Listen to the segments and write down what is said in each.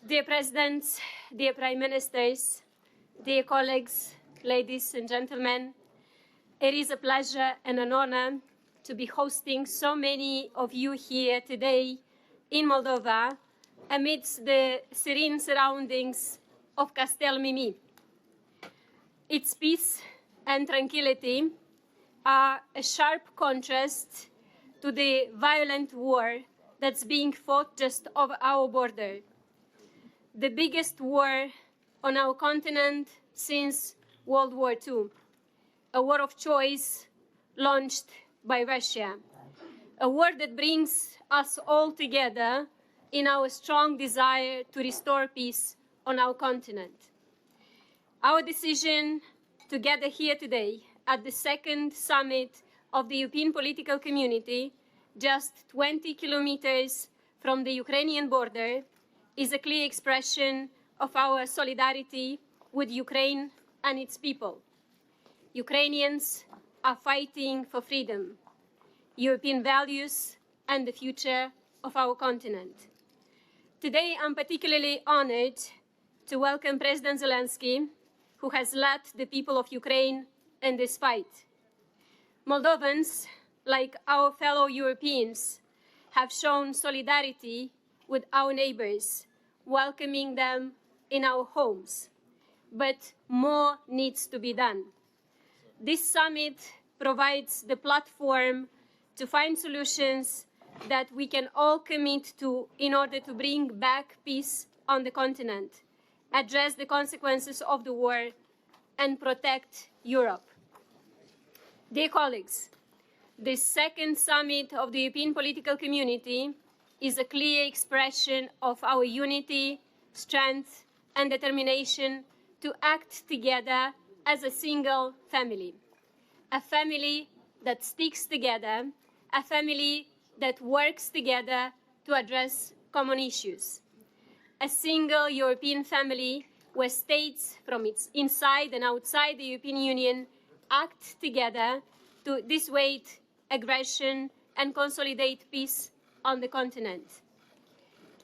Dear Presidents, dear Prime Ministers, dear colleagues, ladies and gentlemen, it is a pleasure and an honor to be hosting so many of you here today in Moldova amidst the serene surroundings of Castel Mimi. Its peace and tranquility are a sharp contrast to the violent war that's being fought just over our border. The biggest war on our continent since World War II, a war of choice launched by Russia, a war that brings us all together in our strong desire to restore peace on our continent. Our decision to gather here today at the second summit of the European Political Community, just 20 kilometers from the Ukrainian border, is a clear expression of our solidarity with Ukraine and its people. Ukrainians are fighting for freedom, European values, and the future of our continent. Today, I'm particularly honored to welcome President Zelensky, who has led the people of Ukraine in this fight. Moldovans, like our fellow Europeans, have shown solidarity with our neighbors, welcoming them in our homes. But more needs to be done. This summit provides the platform to find solutions that we can all commit to in order to bring back peace on the continent, address the consequences of the war, and protect Europe. Dear colleagues, this second summit of the European Political Community is a clear expression of our unity, strength, and determination to act together as a single family. A family that sticks together, a family that works together to address common issues. A single European family where states from its inside and outside the European Union act together to dissuade aggression and consolidate peace on the continent.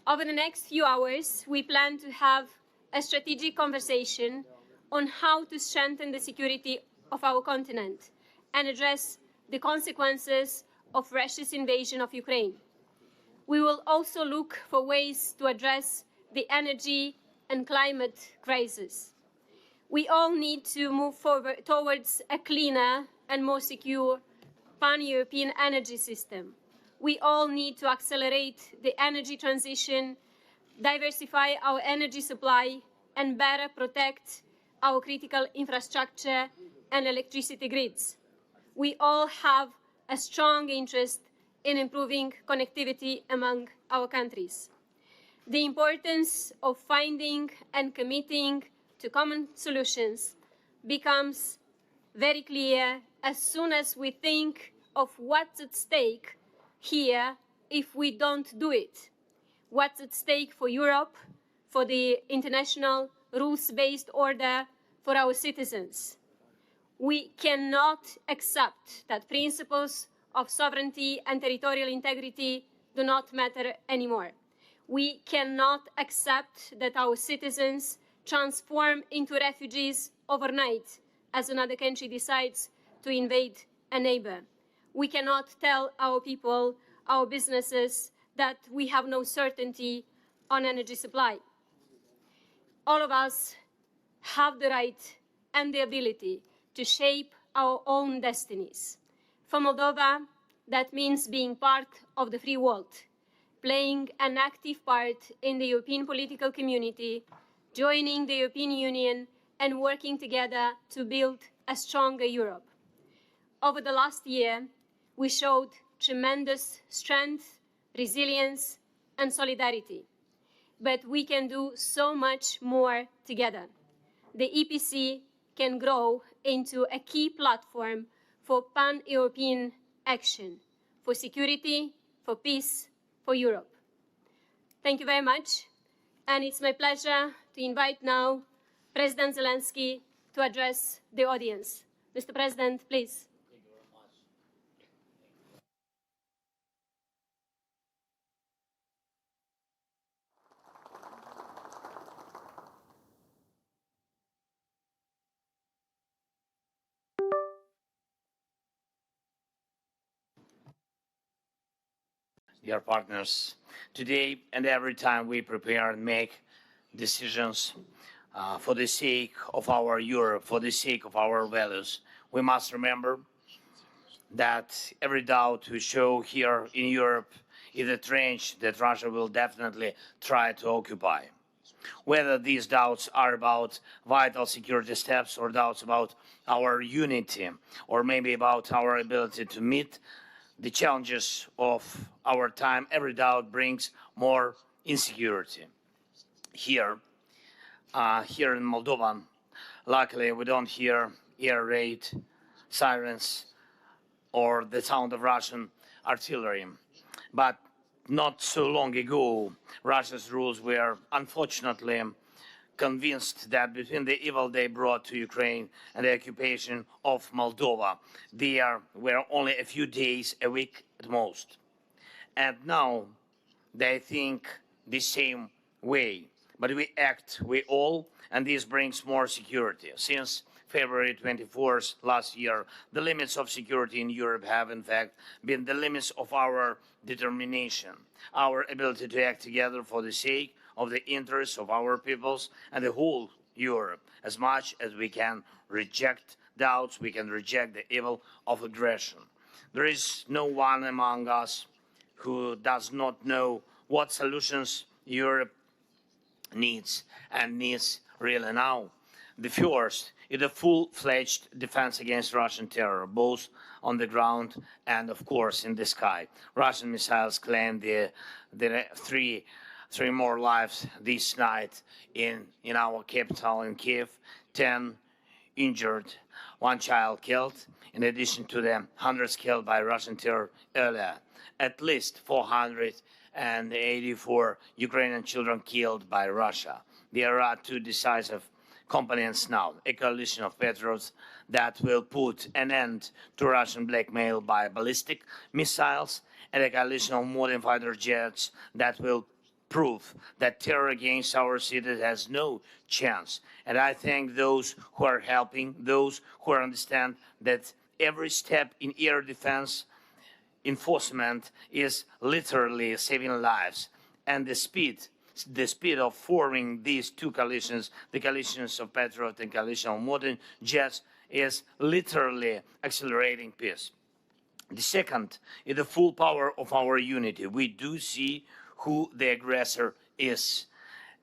Over the next few hours, we plan to have a strategic conversation on how to strengthen the security of our continent and address the consequences of Russia's invasion of Ukraine. We will also look for ways to address the energy and climate crisis. We all need to move forward towards a cleaner and more secure pan-European energy system. We all need to accelerate the energy transition, diversify our energy supply, and better protect our critical infrastructure and electricity grids. We all have a strong interest in improving connectivity among our countries. The importance of finding and committing to common solutions becomes very clear as soon as we think of what's at stake here if we don't do it. What's at stake for Europe, for the international rules-based order, for our citizens. We cannot accept that principles of sovereignty and territorial integrity do not matter anymore. We cannot accept that our citizens transform into refugees overnight as another country decides to invade a neighbor. We cannot tell our people, our businesses, that we have no certainty on energy supply. All of us have the right and the ability to shape our own destinies. For Moldova, that means being part of the free world, playing an active part in the European political community, joining the European Union, and working together to build a stronger Europe. Over the last year, we showed tremendous strength, resilience, and solidarity. But we can do so much more together. The EPC can grow into a key platform for pan-European action, for security, for peace, for Europe. Thank you very much, and it's my pleasure to invite now President Zelensky to address the audience. Mr. President, please. Thank you very much. dear partners. Today and every time we prepare and make decisions for the sake of our Europe, for the sake of our values, we must remember that every doubt we show here in Europe is a trench that Russia will definitely try to occupy. Whether these doubts are about vital security steps or doubts about our unity or maybe about our ability to meet the challenges of our time, every doubt brings more insecurity. Here in Moldova, luckily we don't hear air raid, sirens, or the sound of Russian artillery. But not so long ago, Russia's rulers were unfortunately convinced that between the evil they brought to Ukraine and the occupation of Moldova, there were only a few days a week at most. And now they think the same way. But we act, we all, and this brings more security. Since February 24th last year, the limits of security in Europe have in fact been the limits of our determination, our ability to act together for the sake of the interests of our peoples and the whole Europe. As much as we can reject doubts, we can reject the evil of aggression. There is no one among us who does not know what solutions Europe needs and needs really now. The first is a full-fledged defense against Russian terror, both on the ground and, of course, in the sky. Russian missiles claimed the three more lives this night in our capital, in Kiev, 10 injured, 1 child killed, in addition to the hundreds killed by Russian terror earlier. At least 484 Ukrainian children killed by Russia. There are two decisive components now: a coalition of patriots that will put an end to Russian blackmail by ballistic missiles, and a coalition of modern fighter jets that will prove that terror against our cities has no chance. And I thank those who are helping, those who understand that every step in air defense enforcement is literally saving lives, and the speed of forming these two coalitions, the coalitions of Patriot and coalition of modern jets, is literally accelerating peace. The second is the full power of our unity. We do see who the aggressor is,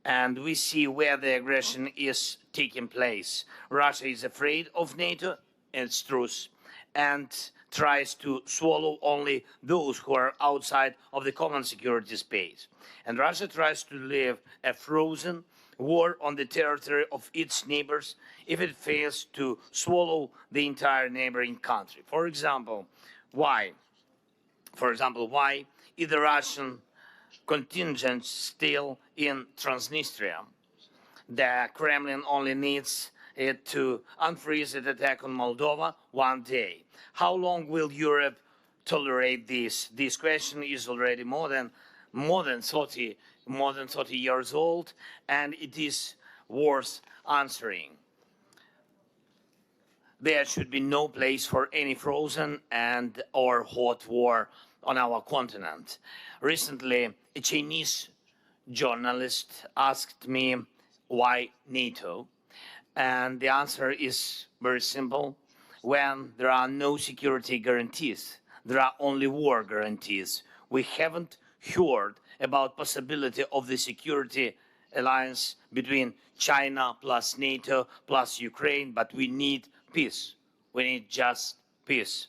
and we see where the aggression is taking place. Russia is afraid of NATO, and it's true, and tries to swallow only those who are outside of the common security space. And Russia tries to live a frozen war on the territory of its neighbors if it fails to swallow the entire neighboring country. For example, why is the Russian contingent still in Transnistria? The Kremlin only needs it to unfreeze the attack on Moldova one day. How long will Europe tolerate this? This question is already more than 30 years old, and it is worth answering. There should be no place for any frozen or hot war on our continent. Recently, a Chinese journalist asked me why NATO, and the answer is very simple. When there are no security guarantees, there are only war guarantees. We haven't heard about possibility of the security alliance between China plus NATO plus Ukraine, but we need peace. We need just peace.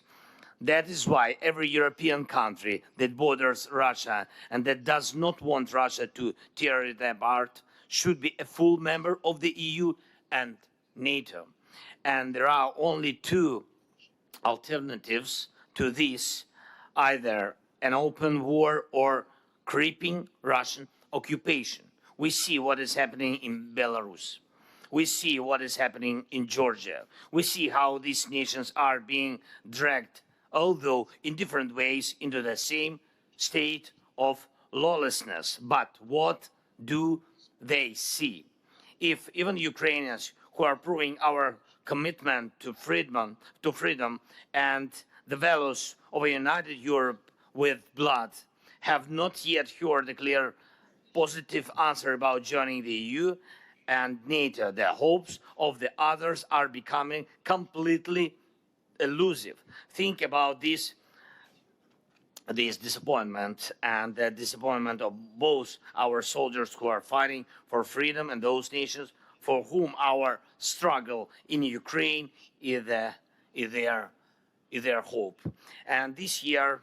That is why every European country that borders Russia and that does not want Russia to tear it apart should be a full member of the EU and NATO. And there are only two alternatives to this: either an open war or creeping Russian occupation. We see what is happening in Belarus. We see what is happening in Georgia. We see how these nations are being dragged, although in different ways, into the same state of lawlessness. But what do they see? If even Ukrainians, who are proving our commitment to freedom and the values of a united Europe with blood, have not yet heard a clear positive answer about joining the EU and NATO. The hopes of the others are becoming completely elusive. Think about this disappointment and the disappointment of both our soldiers who are fighting for freedom and those nations for whom our struggle in Ukraine is their hope. And this year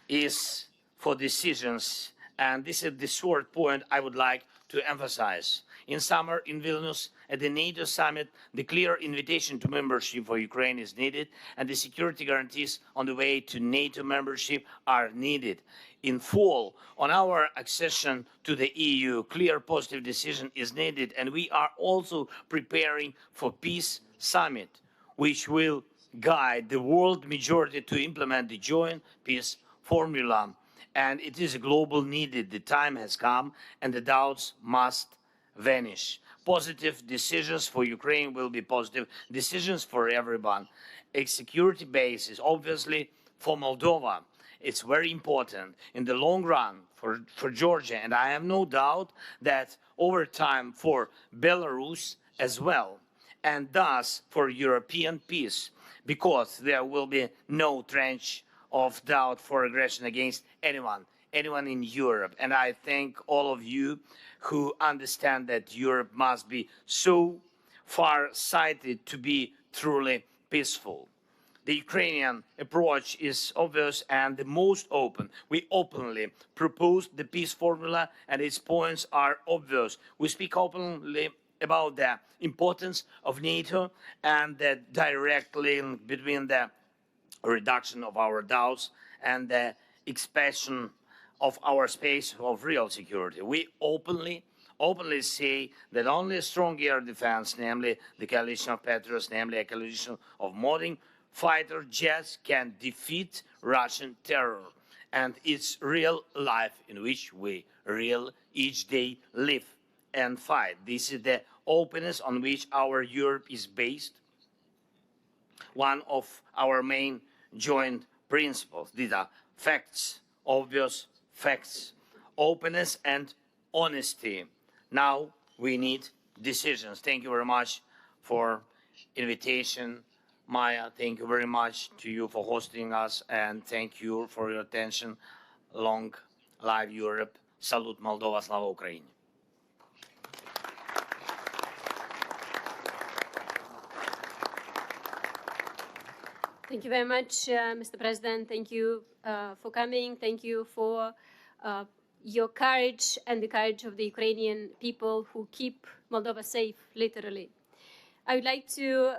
is for decisions, and this is the short point I would like to emphasize. In summer in Vilnius, at the NATO summit, the clear invitation to membership for Ukraine is needed, and the security guarantees on the way to NATO membership are needed. In fall, on our accession to the EU, clear positive decision is needed, and we are also preparing for peace summit, which will guide the world majority to implement the joint peace formula. And it is a global needed. The time has come, and the doubts must vanish. Positive decisions for Ukraine will be positive decisions for everyone. A security basis, obviously, for Moldova. It's very important in the long run for Georgia, and I have no doubt that over time for Belarus as well, and thus for European peace, because there will be no trench of doubt for aggression against anyone in Europe. And I thank all of you who understand that Europe must be so far-sighted to be truly peaceful. The Ukrainian approach is obvious and the most open. We openly proposed the peace formula, and its points are obvious. We speak openly about the importance of NATO and the direct link between the reduction of our doubts and the expansion of our space of real security. We openly say that only a strong air defense, namely the coalition of Patriots, namely a coalition of modern fighter jets, can defeat Russian terror. And it's real life in which we each day live and fight. This is the openness on which our Europe is based. One of our main joint principles. These are facts, obvious facts, openness and honesty. Now we need decisions. Thank you very much for invitation. Maya, thank you very much to you for hosting us, and thank you for your attention. Long live Europe. Salute Moldova, slava Ukraini. Thank you very much, Mr. President. Thank you for coming. Thank you for your courage and the courage of the Ukrainian people who keep Moldova safe, literally. I would like to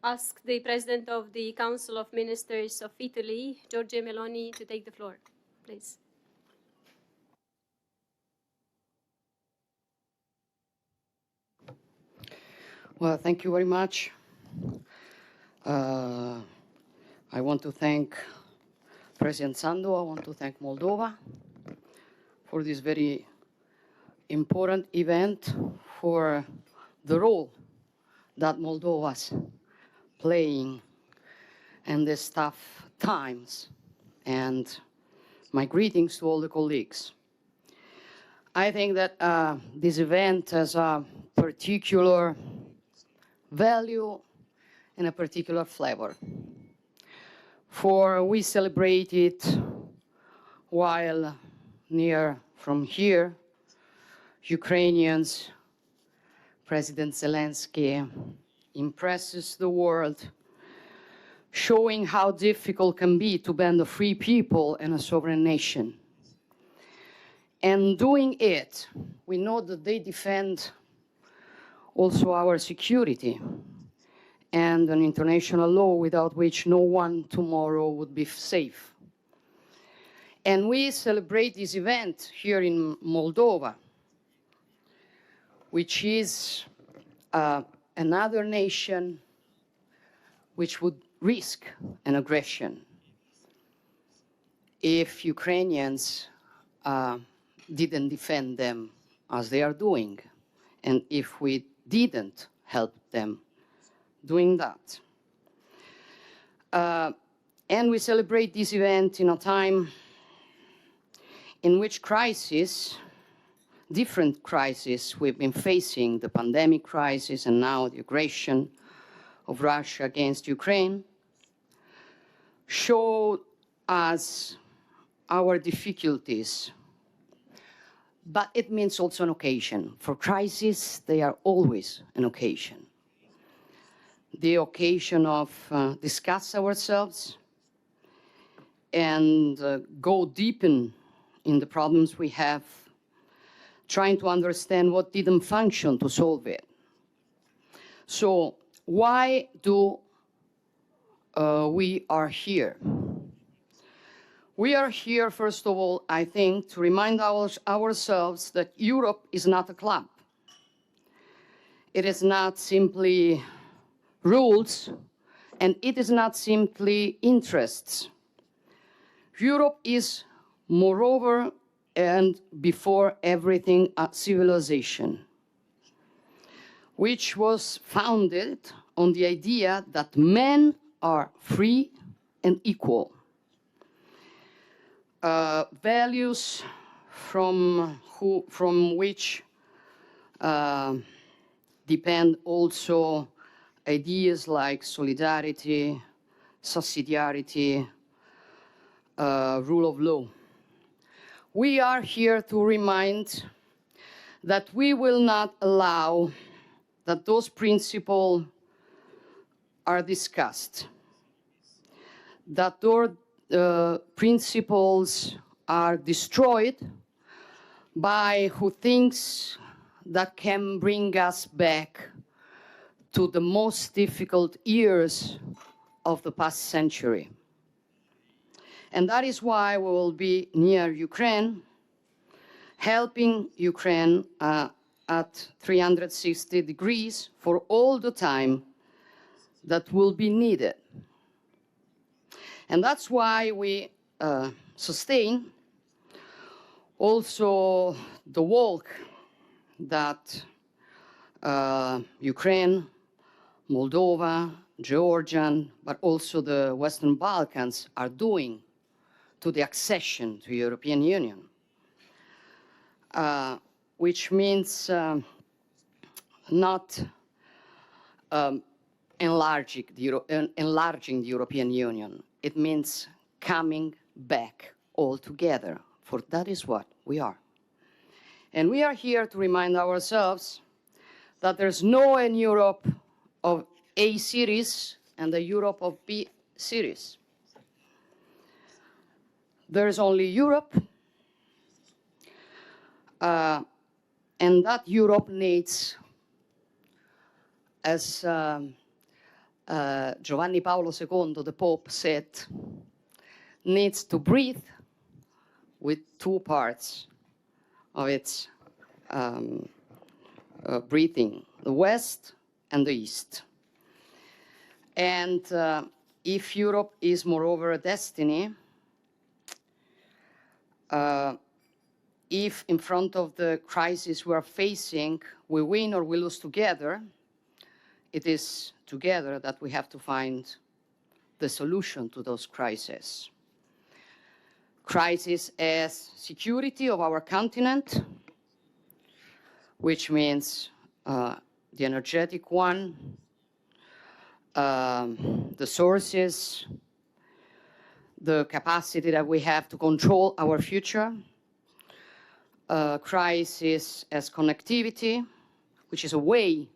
ask the President of the Council of Ministers of Italy, Giorgia Meloni, to take the floor, please. Well, thank you very much. I want to thank President Sandu. I want to thank Moldova for this very important event, for the role that Moldova's playing in these tough times. And my greetings to all the colleagues. I think that this event has a particular value and a particular flavor. For we celebrate it while near from here, Ukrainians, President Zelensky impresses the world, showing how difficult it can be to band a free people and a sovereign nation. And doing it, we know that they defend also our security and an international law without which no one tomorrow would be safe. And we celebrate this event here in Moldova, which is another nation which would risk an aggression if Ukrainians didn't defend them as they are doing, and if we didn't help them doing that. And we celebrate this event in a time in which different crises we've been facing, the pandemic crisis and now the aggression of Russia against Ukraine, show us our difficulties. But it means also an occasion. For crises, they are always an occasion. The occasion of discuss ourselves and go deep in the problems we have, trying to understand what didn't function to solve it. So why do we are here? We are here, first of all, I think, to remind ourselves that Europe is not a club. It is not simply rules, and it is not simply interests. Europe is, moreover and before everything, a civilization, which was founded on the idea that men are free and equal. Values from which depend also ideas like solidarity, subsidiarity, rule of law. We are here to remind that we will not allow that those principles are discussed, that those principles are destroyed by who thinks that can bring us back to the most difficult years of the past century. And that is why we will be near Ukraine, helping Ukraine at 360 degrees for all the time that will be needed. And that's why we sustain also the work that Ukraine, Moldova, Georgia, but also the Western Balkans are doing to the accession to the European Union, which means not enlarging the European Union. It means coming back all together, for that is what we are. And we are here to remind ourselves that there's no in Europe of A series and the Europe of B series. There's only Europe, and that Europe needs, as Giovanni Paolo II, the Pope, said, needs to breathe with two parts of its breathing, the West and the East. And if Europe is moreover a destiny, if in front of the crisis we are facing, we win or we lose together, it is together that we have to find the solution to those crises. Crisis as security of our continent, which means the energetic one, the sources, the capacity that we have to control our future, crisis as connectivity, which is a way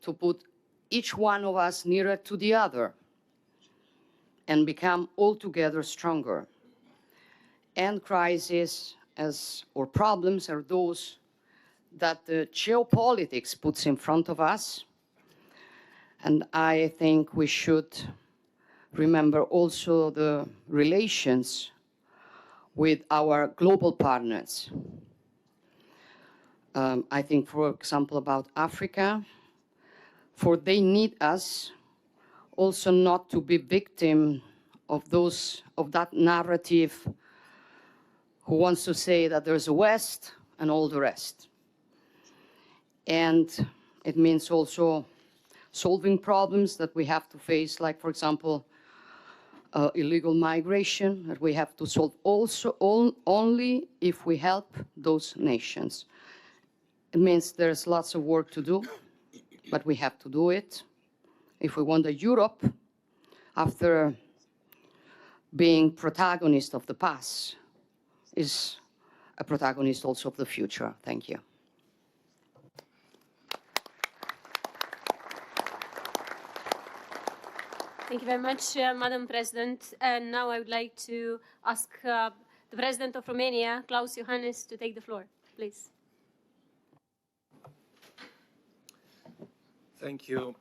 to put each one of us nearer to the other and become altogether stronger. And crisis or problems are those that the geopolitics puts in front of us. And I think we should remember also the relations with our global partners. I think, for example, about Africa, for they need us also not to be victim of that narrative who wants to say that there's a West and all the rest. And it means also solving problems that we have to face, like, for example, illegal migration that we have to solve also only if we help those nations. It means there's lots of work to do, but we have to do it. If we want a Europe, after being protagonist of the past, is a protagonist also of the future. Thank you. Thank you very much, Madam President. And now I would like to ask the President of Romania, Klaus Iohannis, to take the floor, please. Thank you,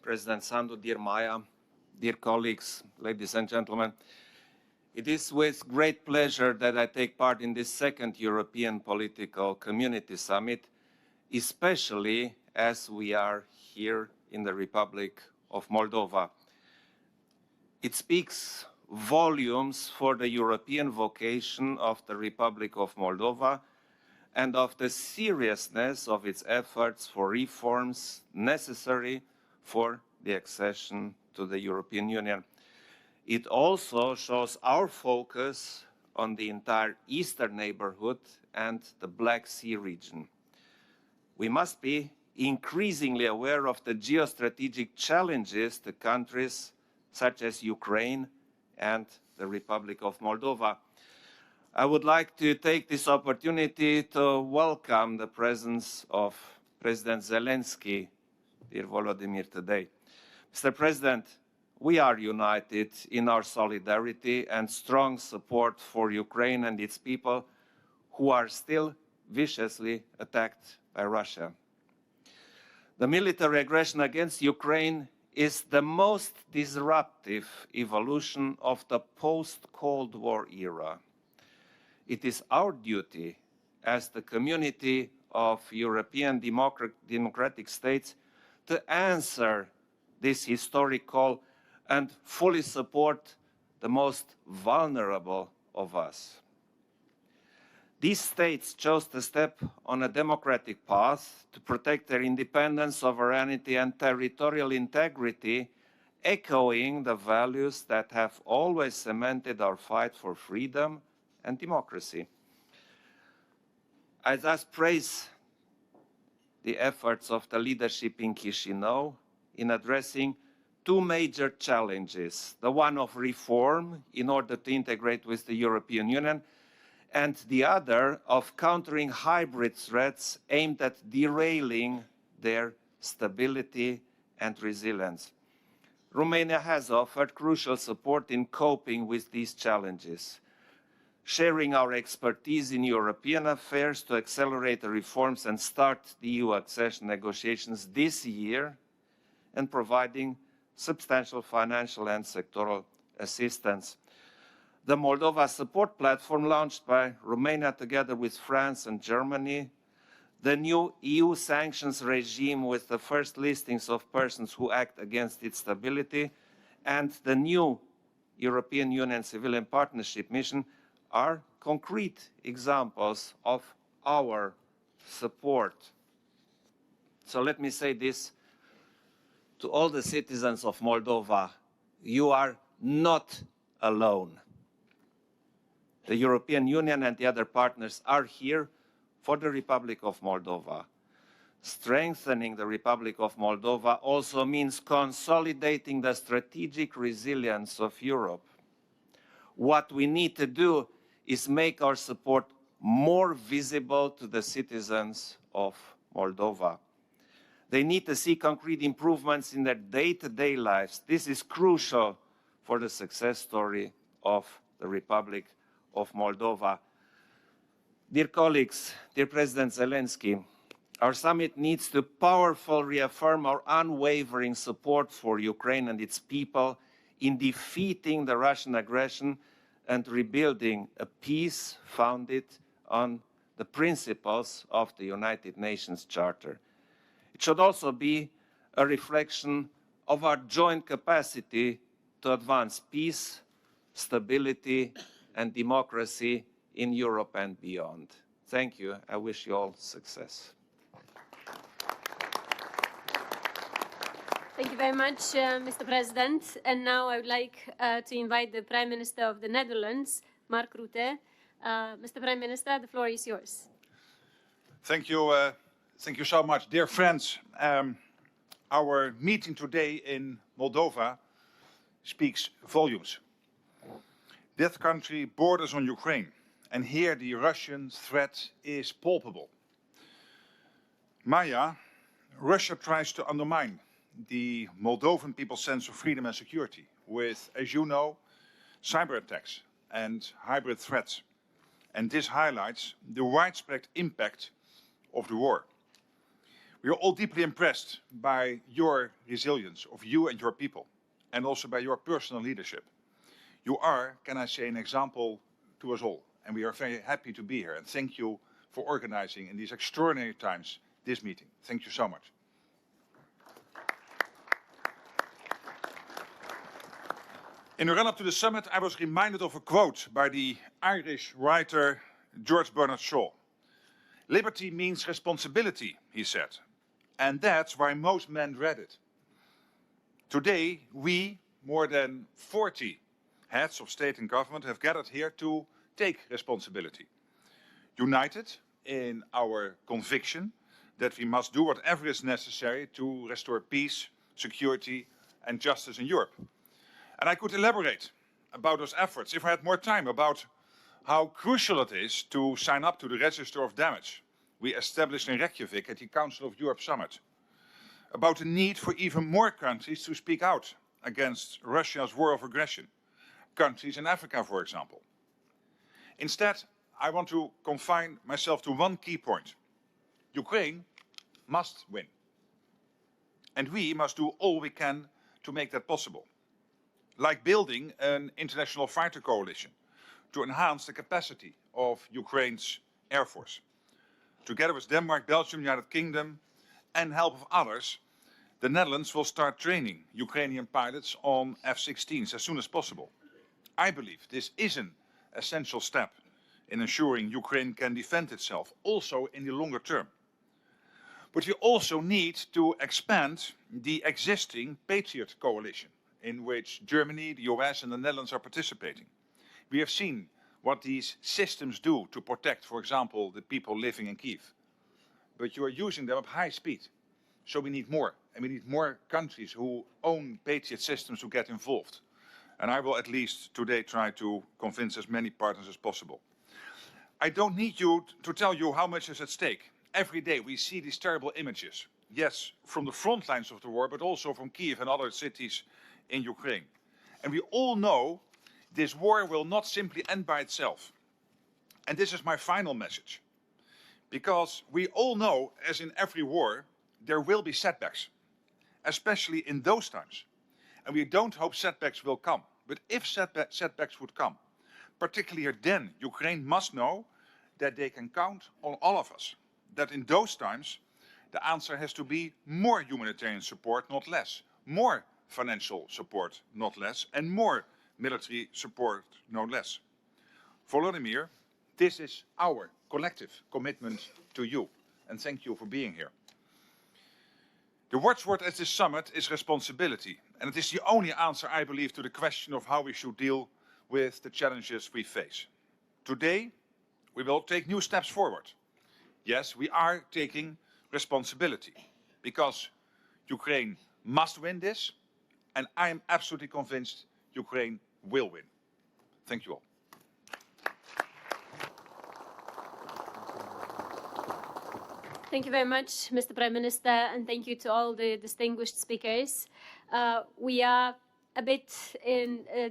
President Sandu, dear Maya, dear colleagues, ladies and gentlemen. It is with great pleasure that I take part in this second European Political Community Summit, especially as we are here in the Republic of Moldova. It speaks volumes for the European vocation of the Republic of Moldova and of the seriousness of its efforts for reforms necessary for the accession to the European Union. It also shows our focus on the entire eastern neighborhood and the Black Sea region. We must be increasingly aware of the geostrategic challenges to countries such as Ukraine and the Republic of Moldova. I would like to take this opportunity to welcome the presence of President Zelensky, dear Volodymyr, today. Mr. President, we are united in our solidarity and strong support for Ukraine and its people who are still viciously attacked by Russia. The military aggression against Ukraine is the most disruptive evolution of the post-Cold War era. It is our duty as the community of European democratic states to answer this historic call and fully support the most vulnerable of us. These states chose to step on a democratic path to protect their independence, sovereignty, and territorial integrity, echoing the values that have always cemented our fight for freedom and democracy. I thus praise the efforts of the leadership in Chișinău in addressing two major challenges, the one of reform in order to integrate with the European Union, and the other of countering hybrid threats aimed at derailing their stability and resilience. Romania has offered crucial support in coping with these challenges, sharing our expertise in European affairs to accelerate the reforms and start the EU accession negotiations this year, and providing substantial financial and sectoral assistance. The Moldova Support Platform, launched by Romania together with France and Germany, the new EU sanctions regime with the first listings of persons who act against its stability, and the new European Union Civilian Partnership Mission are concrete examples of our support. So let me say this to all the citizens of Moldova: you are not alone. The European Union and the other partners are here for the Republic of Moldova. Strengthening the Republic of Moldova also means consolidating the strategic resilience of Europe. What we need to do is make our support more visible to the citizens of Moldova. They need to see concrete improvements in their day-to-day lives. This is crucial for the success story of the Republic of Moldova. Dear colleagues, dear President Zelensky, our summit needs to powerfully reaffirm our unwavering support for Ukraine and its people in defeating the Russian aggression and rebuilding a peace founded on the principles of the United Nations Charter. It should also be a reflection of our joint capacity to advance peace, stability, and democracy in Europe and beyond. Thank you. I wish you all success. Thank you very much, Mr. President. And now I would like to invite the Prime Minister of the Netherlands, Mark Rutte. Mr. Prime Minister, the floor is yours. Thank you so much. Dear friends, our meeting today in Moldova speaks volumes. That country borders on Ukraine, and here the Russian threat is palpable. Maya, Russia tries to undermine the Moldovan people's sense of freedom and security with, as you know, cyber attacks and hybrid threats. And this highlights the widespread impact of the war. We are all deeply impressed by your resilience, of you and your people, and also by your personal leadership. You are, can I say, an example to us all, and we are very happy to be here. And thank you for organizing in these extraordinary times this meeting. Thank you so much. In the run-up to the summit, I was reminded of a quote by the Irish writer George Bernard Shaw. "Liberty means responsibility," he said, and that's why most men dread it. Today, we, more than 40 heads of state and government, have gathered here to take responsibility. United in our conviction that we must do whatever is necessary to restore peace, security, and justice in Europe. And I could elaborate about those efforts, if I had more time, about how crucial it is to sign up to the Register of Damage we established in Reykjavik at the Council of Europe Summit, about the need for even more countries to speak out against Russia's war of aggression, countries in Africa, for example. Instead, I want to confine myself to one key point. Ukraine must win. And we must do all we can to make that possible. Like building an international fighter coalition to enhance the capacity of Ukraine's Air Force. Together with Denmark, Belgium, United Kingdom, and help of others, the Netherlands will start training Ukrainian pilots on F-16s as soon as possible. I believe this is an essential step in ensuring Ukraine can defend itself, also in the longer term. But we also need to expand the existing Patriot coalition, in which Germany, the US, and the Netherlands are participating. We have seen what these systems do to protect, for example, the people living in Kyiv. But you are using them at high speed. So we need more. And we need more countries who own Patriot systems to get involved. And I will at least today try to convince as many partners as possible. I don't need you to tell you how much is at stake. Every day we see these terrible images. Yes, from the front lines of the war, but also from Kyiv and other cities in Ukraine. And we all know this war will not simply end by itself. And this is my final message. Because we all know, as in every war, there will be setbacks, especially in those times. And we don't hope setbacks will come. But if setbacks would come, particularly then, Ukraine must know that they can count on all of us. That in those times, the answer has to be more humanitarian support, not less. More financial support, not less. And more military support, no less. Volodymyr, this is our collective commitment to you. And thank you for being here. The watchword at this summit is responsibility. And it is the only answer, I believe, to the question of how we should deal with the challenges we face. Today, we will take new steps forward. Yes, we are taking responsibility because Ukraine must win this, and I am absolutely convinced Ukraine will win. Thank you all. Thank you very much, Mr. Prime Minister, and thank you to all the distinguished speakers. We are a bit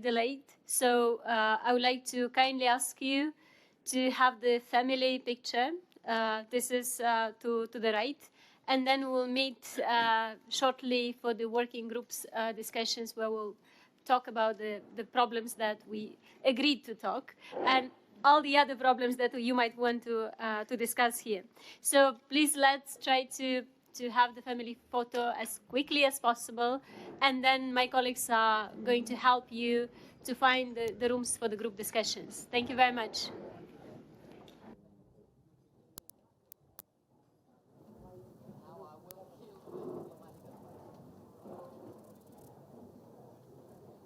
delayed, so I would like to kindly ask you to have the family picture. This is to the right. And then we'll meet shortly for the working groups discussions where we'll talk about the problems that we agreed to talk and all the other problems that you might want to discuss here. So please let's try to have the family photo as quickly as possible. And then my colleagues are going to help you to find the rooms for the group discussions. Thank you very much.